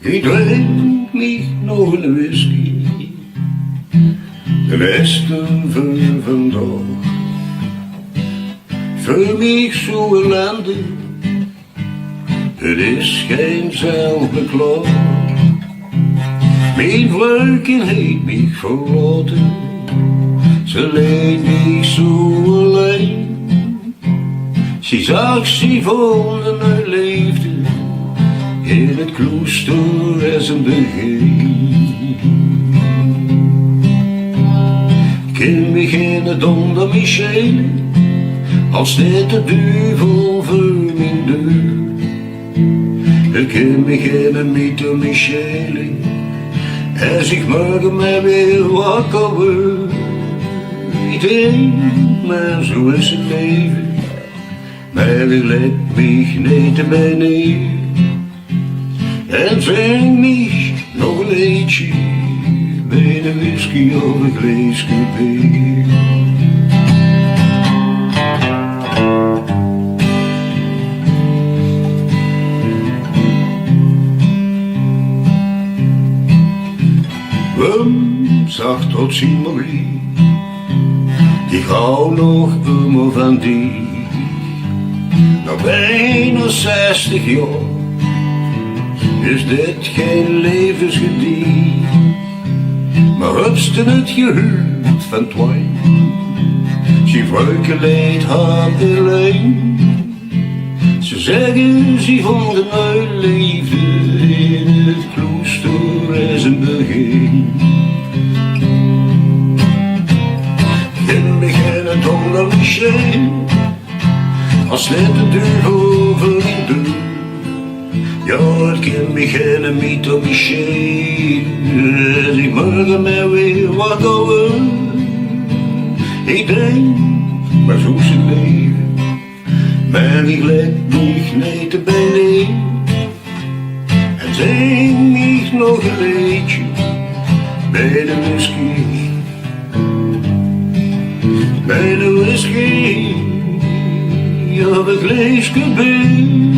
Ik drink mich nog een whisky, de laatste voor vandaag. Voor mij zo ellendig, het is geen zelfbeklaog. Mijn vrouwke heet mich verlaote, ze leed mich zo alleen. Ze zag ze voont en leefde, in het kloester als een begijn. Kan me geen donder mee schelen, als dit de duivel voor mijn deur. Het kan me geen meter mee schelen, als ik morgen maar weer wakker word. Ik denk, maar zo is het leven, maar ik leg mich niet bij neer. En zing mich nog een leedje, bij de whisky of een glaasje bier. Zag tot zien Marie, ik hou nog immer van die. Na bijna 60 jaar is dit geen levensgedicht, maar hupste het gehuurd van twijn. Ze vrouwke leed haar elein, ze zeggen ze vonden uit leefde, in het kloester als een begijn. In beginnen donder misschien, als net de duivel voor mijn deur. Ja, het kan beginnen met op misschien, als ik morgen maar weer wakker word. Ik denk, maar zo is het leven, maar ik leg mich niet bij neer. En zing mich nog een leedje, bij de whisky. Bij de whisky, of een glaasje bier.